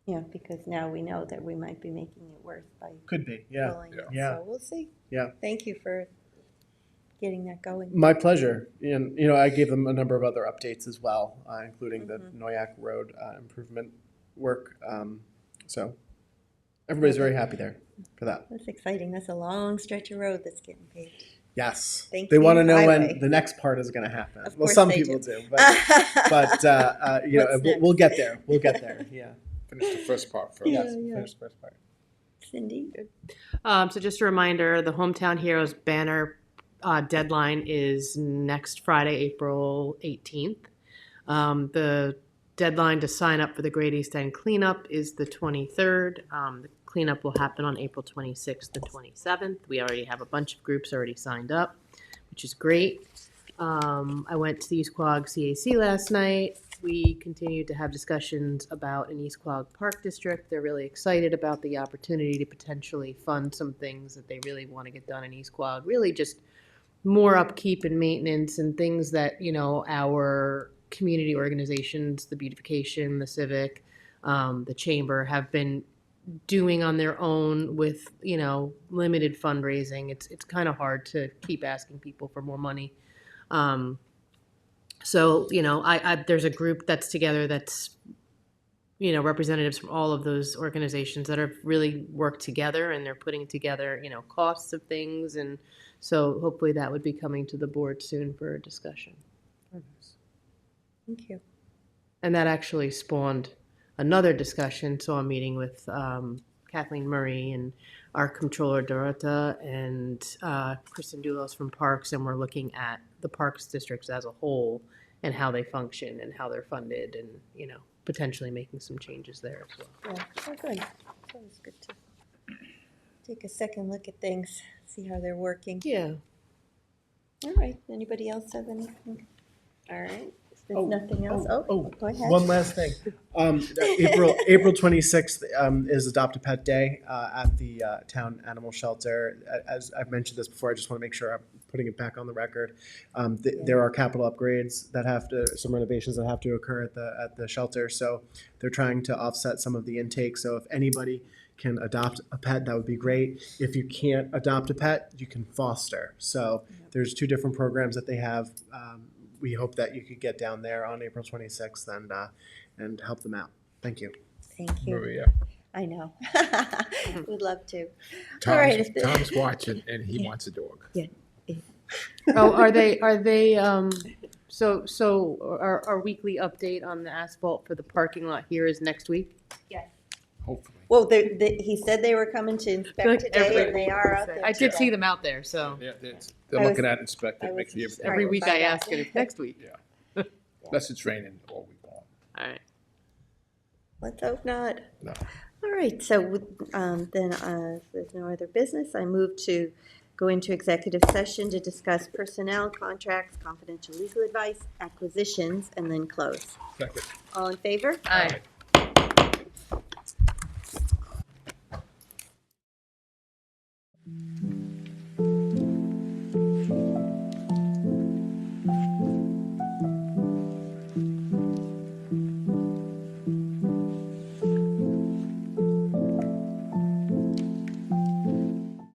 yeah, because now we know that we might be making it worse by Could be. Yeah. pulling it. Yeah. So we'll see. Yeah. Thank you for getting that going. My pleasure. And I gave them a number of other updates as well, including the Noyak Road improvement work. So everybody's very happy there for that. That's exciting. That's a long stretch of road that's getting paved. Yes. Thank They you, want to know highway. when the next part is going to happen. Of Well, course some they people do. do, but What's we'll get there. We'll get there. Yeah. Finish the first part first. Yes. yeah. Finish the first part. Cindy? So just a reminder, the Hometown Heroes banner deadline is next Friday, April 18th. The deadline to sign up for the Great East End cleanup is the 23rd. The cleanup will happen on April 26th and 27th. We already have a bunch of groups already signed up, which is great. I went to the East Quogue CAC last night. We continued to have discussions about an East Quogue Park District. They're really excited about the opportunity to potentially fund some things that they really want to get done in East Quogue. Really just more upkeep and maintenance and things that, our community organizations, the beautification, the civic, the chamber have been doing on their own with, limited fundraising. It's kind of hard to keep asking people for more money. So, there's a group that's together that's, representatives from all of those organizations that have really worked together, and they're putting together, costs of things. And so hopefully that would be coming to the board soon for a discussion. Thank you. And that actually spawned another discussion. So I'm meeting with Kathleen Murray and our controller Dorota and Kristen Doulos from Parks, and we're looking at the Parks districts as a whole and how they function and how they're funded, and potentially making some changes there as well. Yeah, oh, good. It's always good to take a second look at things, see how they're working. Yeah. All right, anybody else have anything? All right, if there's nothing else, go ahead. One last thing. April 26th is Adopt a Pet Day at the town animal shelter. As I've mentioned this before, I just want to make sure I'm putting it back on the record. There are capital upgrades some renovations that have to occur at the shelter. So they're trying to offset some of the intake. So if anybody can adopt a pet, that would be great. If you can't adopt a pet, you can foster. So there's two different programs that they have. We hope that you could get down there on April 26th and help them out. Thank you. Thank you. Maria. I know. We'd love to. Tom's, All right. Tom's watching and he wants a dog. Yeah. Oh, are they, so our weekly update on the asphalt for the parking lot here is next week? Yes. Hopefully. Well, he said they were coming to inspect today, and they are out there. I did see them out there, so. Yeah, they're looking at inspecting, make sure Every week I ask it, it's next week. Yeah. Unless it's raining all week long. All right. Let's hope not. No. All right, so then if there's no other business, I move to go into executive session to discuss personnel, contracts, confidential legal advice, acquisitions, and then close. Second. All in favor? Aye.